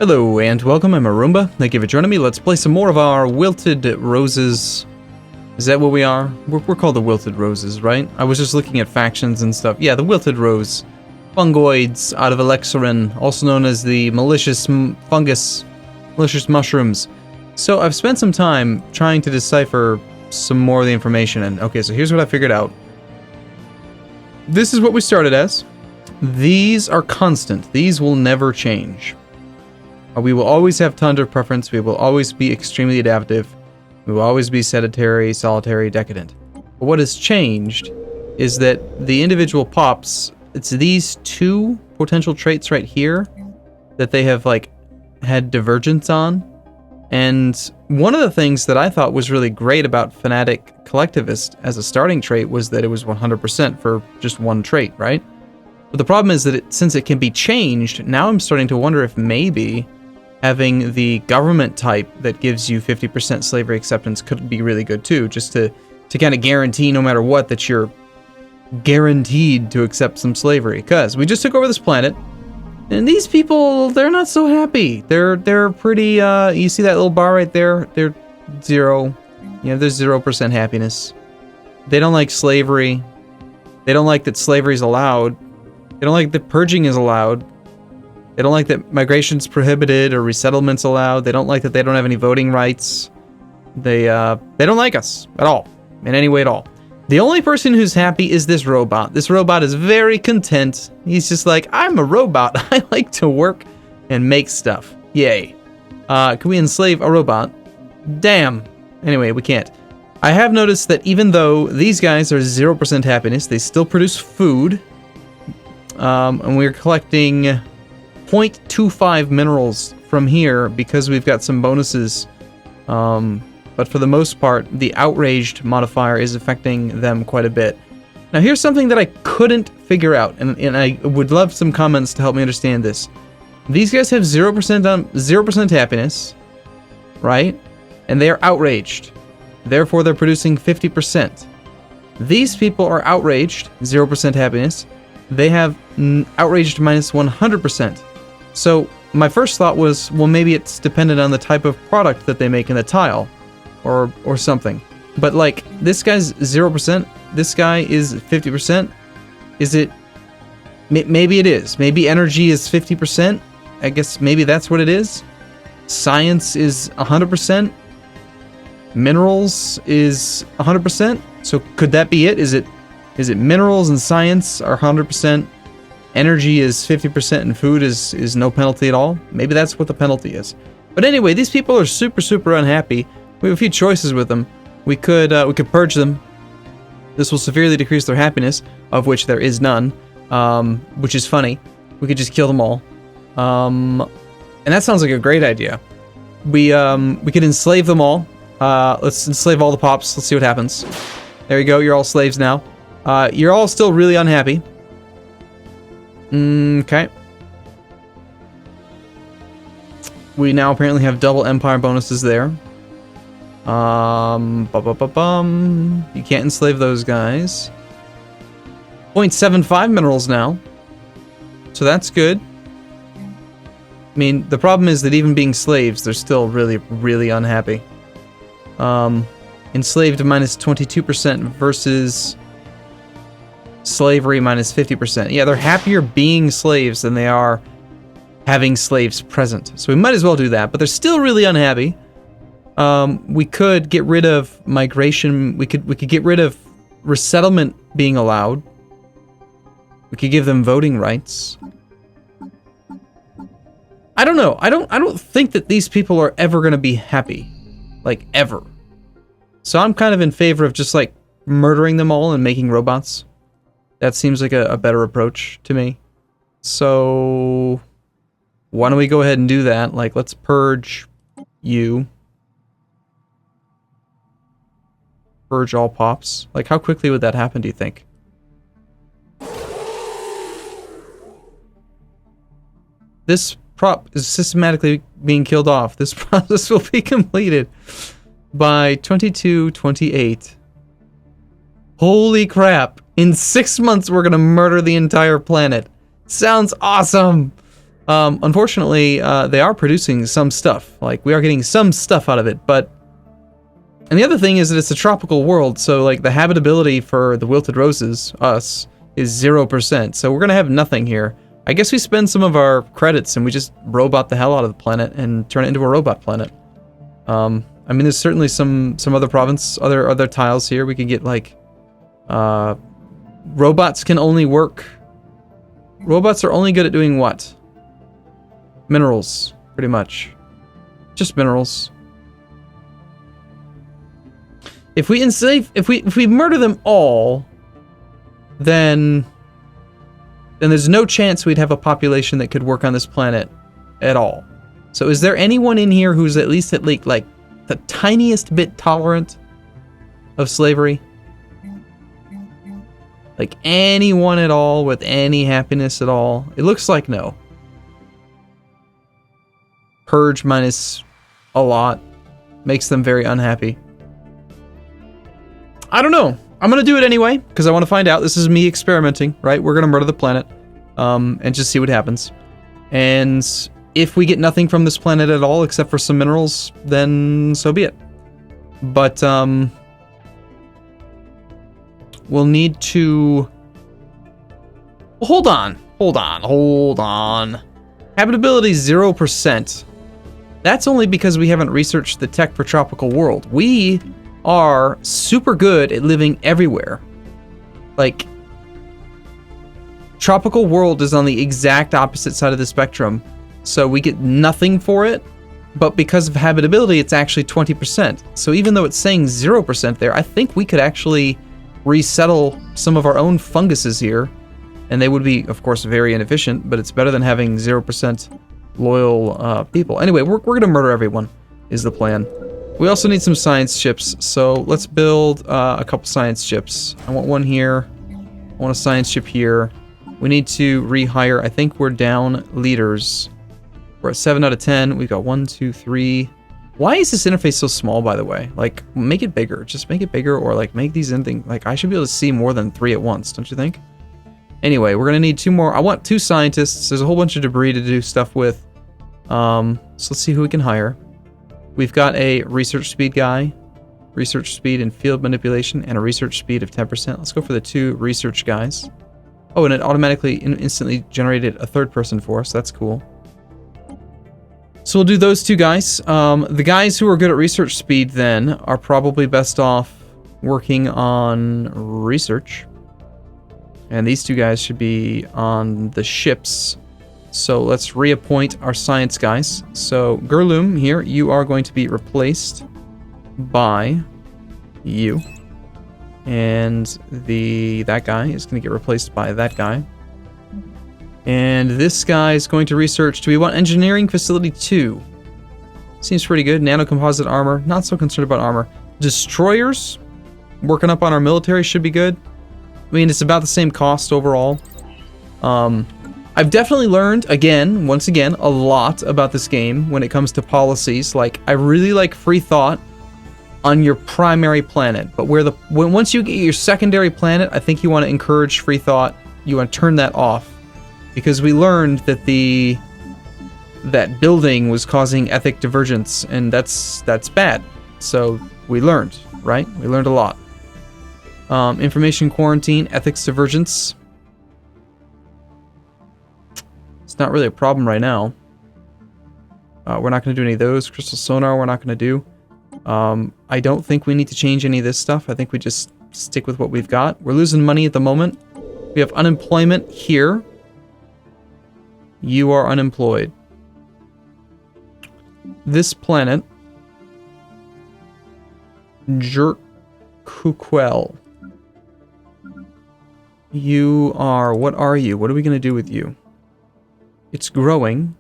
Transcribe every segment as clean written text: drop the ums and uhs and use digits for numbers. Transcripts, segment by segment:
Hello and welcome, I'm Arumba. Thank you for joining me. Let's play some more of our Wilted Roses. Is that what we are? We're called the Wilted Roses, right? I was just looking at factions and stuff. Yeah, the Wilted Rose. Fungoids out of Elixarin, also known as the Malicious Fungus, Malicious Mushrooms. So I've spent some time trying to decipher some more of the information, and okay, so here's what I figured out. This is what we started as. These are constant. These will never change. We will always have tundra preference. We will always be extremely adaptive. We will always be sedentary, solitary, decadent. But what has changed is that the individual pops, it's these two potential traits right here that they have had divergence on. And one of the things that I thought was really great about Fanatic Collectivist as a starting trait was that it was 100% for just one trait, right? But the problem is that since it can be changed, now I'm starting to wonder if maybe having the government type that gives you 50% slavery acceptance could be really good too, just to kind of guarantee no matter what that you're guaranteed to accept some slavery. Because we just took over this planet, and these people, they're not so happy. They're pretty, you see that little bar right there? They're zero. There's 0% happiness. They don't like slavery. They don't like that slavery is allowed. They don't like that purging is allowed. They don't like that migration's prohibited or resettlement's allowed. They don't like that they don't have any voting rights. They don't like us at all, in any way at all. The only person who's happy is this robot. This robot is very content. He's just like, I'm a robot. I like to work and make stuff. Yay. Can we enslave a robot? Damn. Anyway, we can't. I have noticed that even though these guys are 0% happiness, they still produce food. And we're collecting 0.25 minerals from here because we've got some bonuses. But for the most part, the outraged modifier is affecting them quite a bit. Now here's something that I couldn't figure out, and I would love some comments to help me understand this. These guys have 0% happiness, right? And they are outraged. Therefore, they're producing 50%. These people are outraged, 0% happiness. They have outraged minus 100%. So my first thought was, well, maybe it's dependent on the type of product that they make in the tile, or something. But this guy's 0%, this guy is 50%. Is it? Maybe it is. Maybe energy is 50%. I guess maybe that's what it is. Science is 100%. Minerals is 100%. So could that be it? Is it minerals and science are 100%? Energy is 50% and food is no penalty at all. Maybe that's what the penalty is. But anyway, these people are super unhappy. We have a few choices with them. We could purge them. This will severely decrease their happiness, of which there is none, which is funny. We could just kill them all. And that sounds like a great idea. We could enslave them all. Let's enslave all the pops. Let's see what happens. There you go. You're all slaves now. You're all still really unhappy. Okay. We now apparently have double empire bonuses there. You can't enslave those guys. 0.75 minerals now. So that's good. I mean, the problem is that even being slaves, they're still really unhappy. Enslaved minus 22% versus slavery minus 50%. Yeah, they're happier being slaves than they are having slaves present. So we might as well do that, but they're still really unhappy. We could get rid of migration. We could get rid of resettlement being allowed. We could give them voting rights. I don't know. I don't think that these people are ever going to be happy. Ever. So I'm kind of in favor of just murdering them all and making robots. That seems like a better approach to me. So why don't we go ahead and do that? Let's purge you. Purge all pops. How quickly would that happen, do you think? This prop is systematically being killed off. This process will be completed by 2228. Holy crap. In 6 months, we're gonna murder the entire planet. Sounds awesome. Unfortunately, they are producing some stuff. Like, we are getting some stuff out of it, but... And the other thing is that it's a tropical world, so, like, the habitability for the wilted roses, us, is 0%, so we're gonna have nothing here. I guess we spend some of our credits and we just robot the hell out of the planet and turn it into a robot planet. I mean, there's certainly some other province, other tiles here. We could get, like, robots can only work... Robots are only good at doing what? Minerals, pretty much. Just minerals. If we enslave, if we murder them all, then there's no chance we'd have a population that could work on this planet at all. So is there anyone in here who's at least like the tiniest bit tolerant of slavery? Like anyone at all with any happiness at all? It looks like no. Purge minus a lot makes them very unhappy. I don't know. I'm gonna do it anyway, because I want to find out. This is me experimenting, right? We're gonna murder the planet, and just see what happens. And if we get nothing from this planet at all, except for some minerals, then so be it. But, we'll need to... Hold on. Habitability 0%. That's only because we haven't researched the tech for tropical world. We are super good at living everywhere. Like, tropical world is on the exact opposite side of the spectrum, so we get nothing for it, but because of habitability, it's actually 20%. So even though it's saying 0% there, I think we could actually resettle some of our own funguses here, and they would be, of course, very inefficient, but it's better than having 0% loyal people. Anyway, we're gonna murder everyone, is the plan. We also need some science ships, so let's build a couple science ships. I want one here. I want a science ship here. We need to rehire. I think we're down leaders. We're at 7 out of 10. We've got 1, 2, 3. Why is this interface so small, by the way? Like, make it bigger. Just make it bigger, or like make these anything. Like, I should be able to see more than 3 at once, don't you think? Anyway, we're gonna need 2 more. I want 2 scientists. There's a whole bunch of debris to do stuff with. So let's see who we can hire. We've got a research speed guy, research speed and field manipulation, and a research speed of 10%. Let's go for the 2 research guys. Oh, and it automatically instantly generated a 3rd person for us. That's cool. So we'll do those 2 guys. The guys who are good at research speed then are probably best off working on research. And these 2 guys should be on the ships. So let's reappoint our science guys. So Gurloom here, you are going to be replaced by you. And that guy is going to get replaced by that guy. And this guy is going to research. Do we want engineering facility 2? Seems pretty good. Nanocomposite armor, not so concerned about armor. Destroyers, working up on our military should be good. I mean, it's about the same cost overall. I've definitely learned, once again, a lot about this game when it comes to policies. Like, I really like free thought on your primary planet, but once you get your secondary planet, I think you want to encourage free thought. You want to turn that off, because we learned that that building was causing ethic divergence, and that's bad. So we learned, right? We learned a lot. Information quarantine, ethics divergence. It's not really a problem right now. We're not going to do any of those. Crystal sonar we're not going to do. I don't think we need to change any of this stuff. I think we just stick with what we've got. We're losing money at the moment. We have unemployment here. You are unemployed. This planet, Jerkuquel. You are... What are you? What are we going to do with you? It's growing.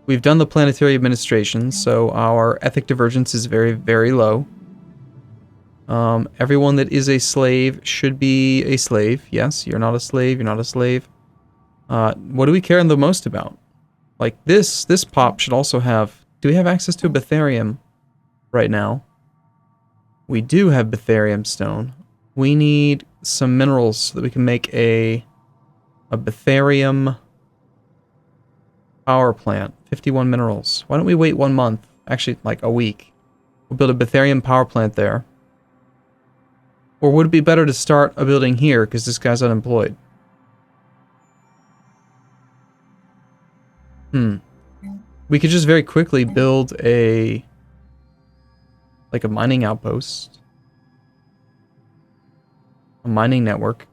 We've done the planetary administration, so our ethic divergence is very, very low. Everyone that is a slave should be a slave. Yes, you're not a slave, you're not a slave. What do we care the most about? Like, this pop should also have... Do we have access to a Betharium right now? We do have Betharium stone. We need some minerals so that we can make a Betharium Power plant. 51 minerals. Why don't we wait 1 month? Actually, like a week. We'll build a Betharian power plant there. Or would it be better to start a building here because this guy's unemployed? We could just very quickly build a mining outpost. A mining network.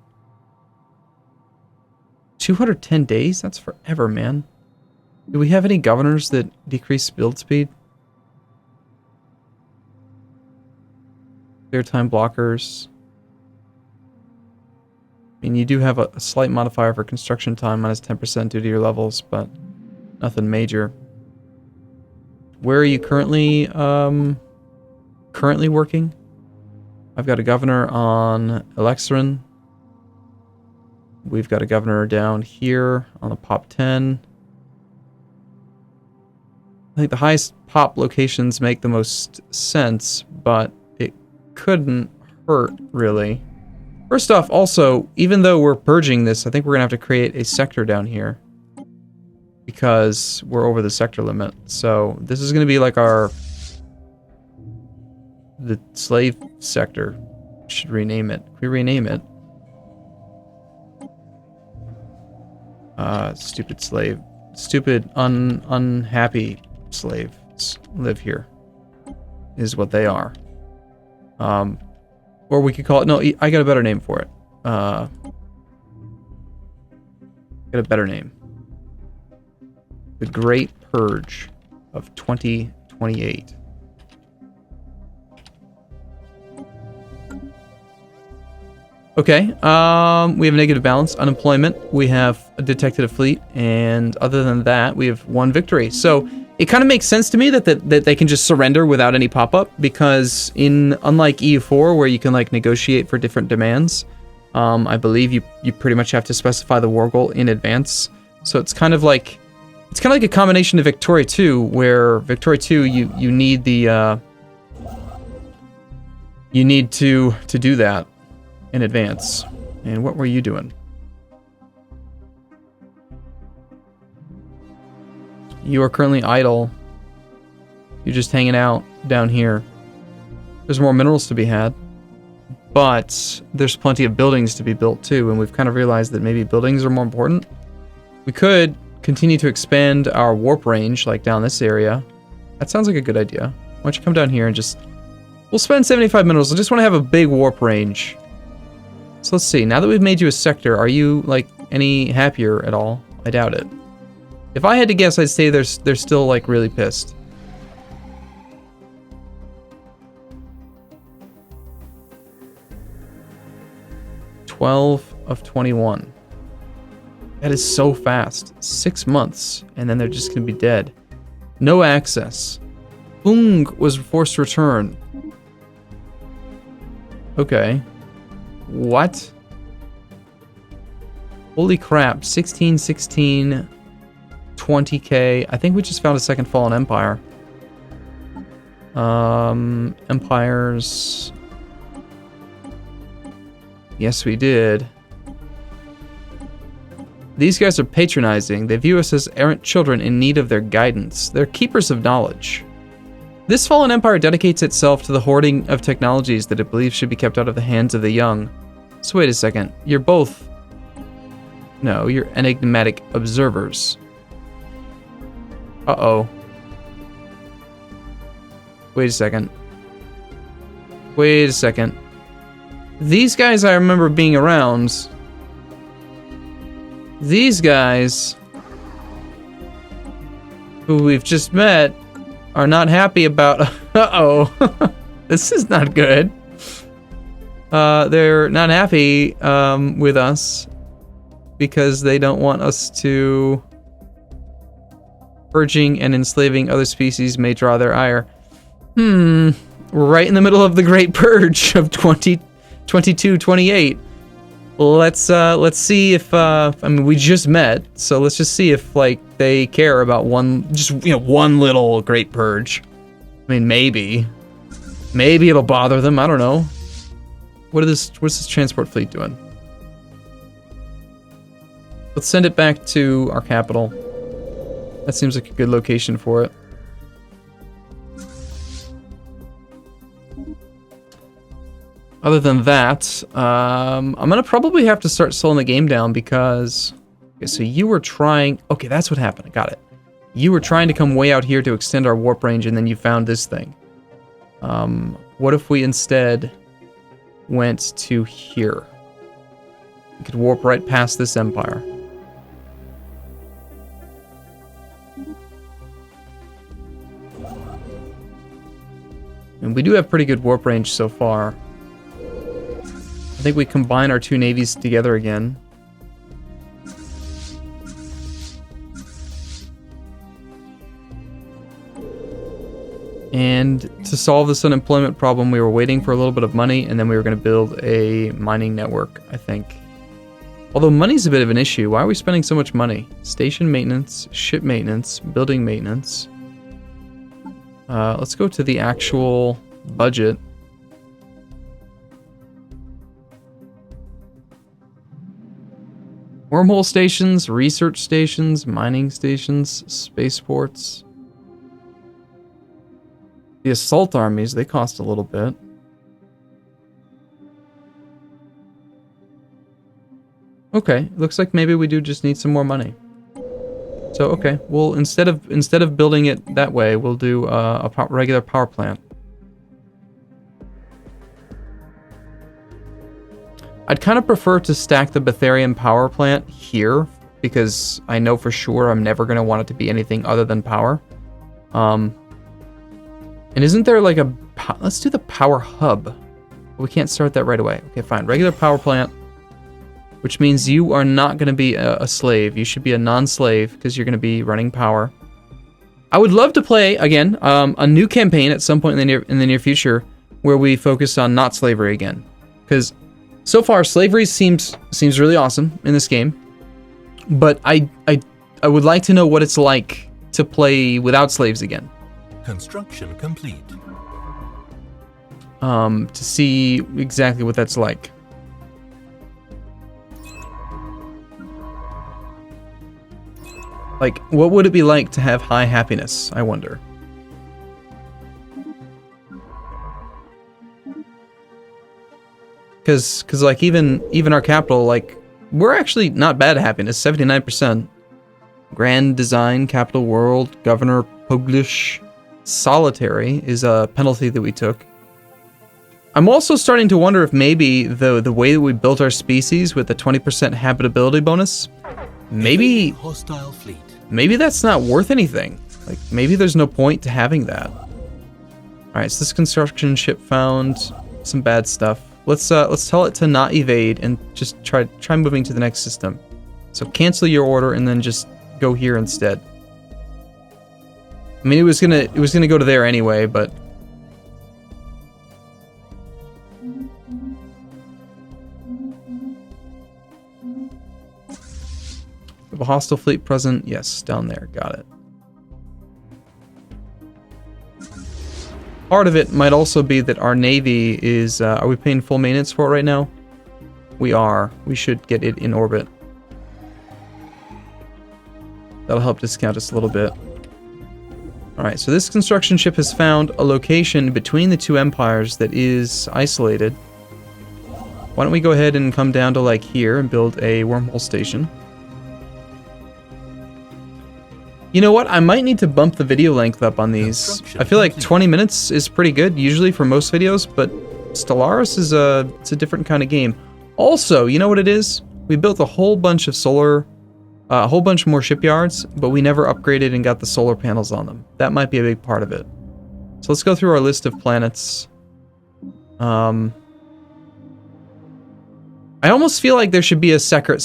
210 days? That's forever, man. Do we have any governors that decrease build speed? Clear time blockers. I mean, you do have a slight modifier for construction time, minus 10% due to your levels, but nothing major. Where are you currently working? I've got a governor on Elexrin. We've got a governor down here on the pop 10. I think the highest pop locations make the most sense, but it couldn't hurt, really. First off, also, even though we're purging this, I think we're going to have to create a sector down here. Because we're over the sector limit. So, this is going to be like the slave sector. Should rename it. Can we rename it? Stupid slave. Stupid, unhappy slaves live here. Is what they are. Or we could call it... No, I got a better name for it. Got a better name. The Great Purge of 2028. Okay, we have negative balance, unemployment, we have detected a fleet, and other than that, we have 1 victory. So it kind of makes sense to me that they can just surrender without any pop-up, because unlike EU4, where you can like negotiate for different demands, I believe you pretty much have to specify the war goal in advance. So it's kind of like a combination of Victoria 2, where Victoria 2 you need the you need to do that in advance. And what were you doing? You are currently idle. You're just hanging out down here. There's more minerals to be had, but there's plenty of buildings to be built too, and we've kind of realized that maybe buildings are more important. We could continue to expand our warp range, like down this area. That sounds like a good idea. Why don't you come down here and just... We'll spend 75 minerals. I just want to have a big warp range. So let's see. Now that we've made you a sector, are you, like, any happier at all? I doubt it. If I had to guess, I'd say they're still, like, really pissed. $12 of 21. That is so fast. 6 months, and then they're just gonna be dead. No access. Ung was forced to return. Okay. What? Holy crap. 16, 20k. I think we just found a second fallen empire. Empires. Yes, we did. These guys are patronizing. They view us as errant children in need of their guidance. They're keepers of knowledge. This fallen empire dedicates itself to the hoarding of technologies that it believes should be kept out of the hands of the young. So wait a second. You're both... No, you're enigmatic observers. Uh-oh. Wait a second. Wait a second. These guys I remember being around... These guys, who we've just met, are not happy about... Uh-oh. This is not good. They're not happy with us because they don't want us to... Purging and enslaving other species may draw their ire. We're right in the middle of the Great Purge of 2028. Let's see if I mean, we just met, so let's just see if like they care about one little Great Purge. I mean, maybe it'll bother them. I don't know. What's this transport fleet doing? Let's send it back to our capital. That seems like a good location for it. Other than that, I'm gonna probably have to start slowing the game down because... Okay, so you were trying... Okay, that's what happened. I got it. You were trying to come way out here to extend our warp range, and then you found this thing. What if we instead went to here? We could warp right past this empire. And we do have pretty good warp range so far. I think we combine our two navies together again. And to solve this unemployment problem, we were waiting for a little bit of money, and then we were going to build a mining network, I think. Although money's a bit of an issue. Why are we spending so much money? Station maintenance, ship maintenance, building maintenance. Let's go to the actual budget. Wormhole stations, research stations, mining stations, spaceports. The assault armies, they cost a little bit. Okay, looks like maybe we do just need some more money. So okay, well instead of building it that way, we'll do a regular power plant. I'd kind of prefer to stack the Betharian power plant here because I know for sure I'm never going to want it to be anything other than power. And isn't there like a... Let's do the power hub. We can't start that right away. Okay, fine. Regular power plant. Which means you are not going to be a slave. You should be a non-slave because you're going to be running power. I would love to play, again, a new campaign at some point in the near future where we focus on not slavery again. Because so far, slavery seems really awesome in this game. But I would like to know what it's like to play without slaves again. Construction complete. To see exactly what that's like. Like, what would it be like to have high happiness, I wonder? Because like, even our capital, like, we're actually not bad at happiness, 79%. Grand design, capital world, governor, Puglish. Solitary is a penalty that we took. I'm also starting to wonder if maybe the way that we built our species with the 20% habitability bonus, maybe hostile fleet. Maybe that's not worth anything. Like maybe there's no point to having that. All right, so this construction ship found some bad stuff. Let's tell it to not evade and just try moving to the next system. So cancel your order and then just go here instead. I mean, it was gonna go to there anyway, but a hostile fleet present. Yes, down there. Got it. Part of it might also be that our navy is. Are we paying full maintenance for it right now? We are. We should get it in orbit. That'll help discount us a little bit. Alright, so this construction ship has found a location between the two empires that is isolated. Why don't we go ahead and come down to like here and build a wormhole station. You know what? I might need to bump the video length up on these. I feel like 20 minutes is pretty good usually for most videos, but Stellaris is it's a different kind of game. Also, you know what it is? We built a whole bunch of solar... a whole bunch more shipyards, but we never upgraded and got the solar panels on them. That might be a big part of it. So let's go through our list of planets. I almost feel like there should be a separate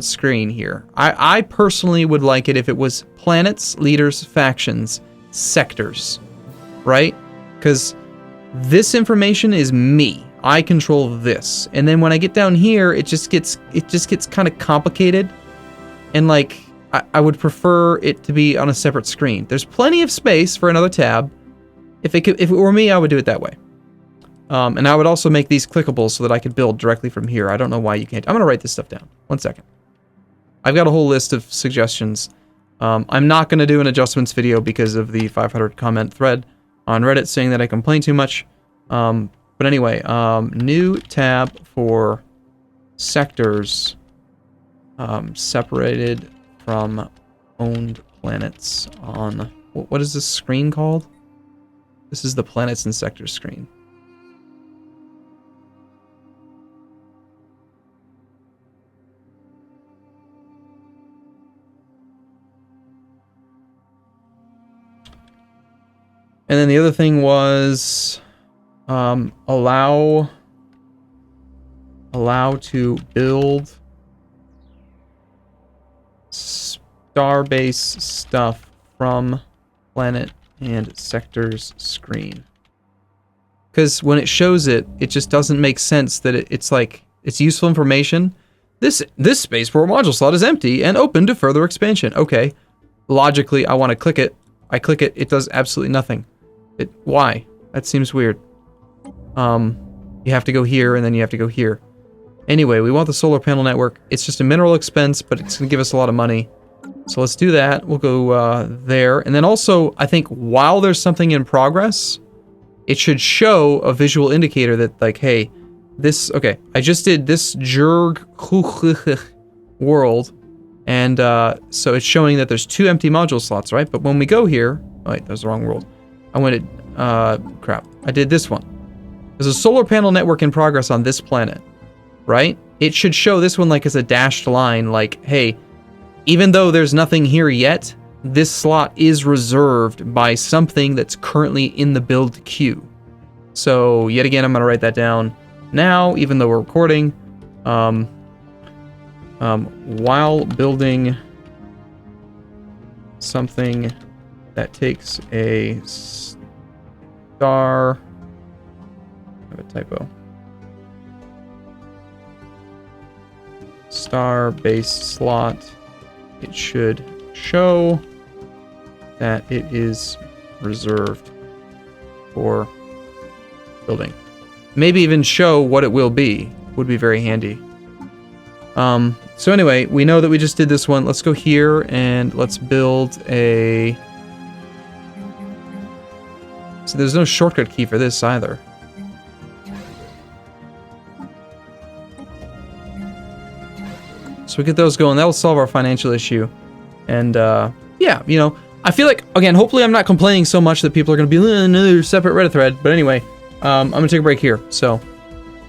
screen here. I personally would like it if it was planets, leaders, factions, sectors, right? Because this information is me. I control this, and then when I get down here, it just gets kind of complicated. And like, I would prefer it to be on a separate screen. There's plenty of space for another tab. If it were me, I would do it that way. And I would also make these clickable so that I could build directly from here. I don't know why you can't. I'm going to write this stuff down. 1 second. I've got a whole list of suggestions. I'm not going to do an adjustments video because of the 500 comment thread on Reddit saying that I complain too much. But anyway, new tab for sectors separated from owned planets on... What is this screen called? This is the planets and sectors screen. And then the other thing was allow to build starbase stuff from planet and sectors screen. Because when it shows it, it just doesn't make sense that it's like, it's useful information. This spaceport module slot is empty and open to further expansion. Okay. Logically, I want to click it. I click it, it does absolutely nothing. Why? That seems weird. You have to go here and then you have to go here. Anyway, we want the solar panel network. It's just a mineral expense, but it's going to give us a lot of money. So let's do that. We'll go there. And then also, I think while there's something in progress, it should show a visual indicator that like, hey, this, okay, I just did this Jurg world. And so it's showing that there's 2 empty module slots, right? But when we go here, oh wait, that was the wrong world. I went crap. I did this one. There's a solar panel network in progress on this planet, right? It should show this one like as a dashed line, like, hey, even though there's nothing here yet, this slot is reserved by something that's currently in the build queue. So yet again, I'm gonna write that down now, even though we're recording. While building something that takes a star, I have a typo. Star base slot. It should show that it is reserved for building. Maybe even show what it will be. Would be very handy. So anyway, we know that we just did this one. Let's go here and let's build a... So there's no shortcut key for this either. So we get those going. That will solve our financial issue. And yeah, you know, I feel like, again, hopefully I'm not complaining so much that people are going to be another separate Reddit thread. But anyway, I'm going to take a break here. So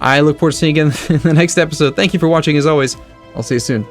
I look forward to seeing you again in the next episode. Thank you for watching as always. I'll see you soon.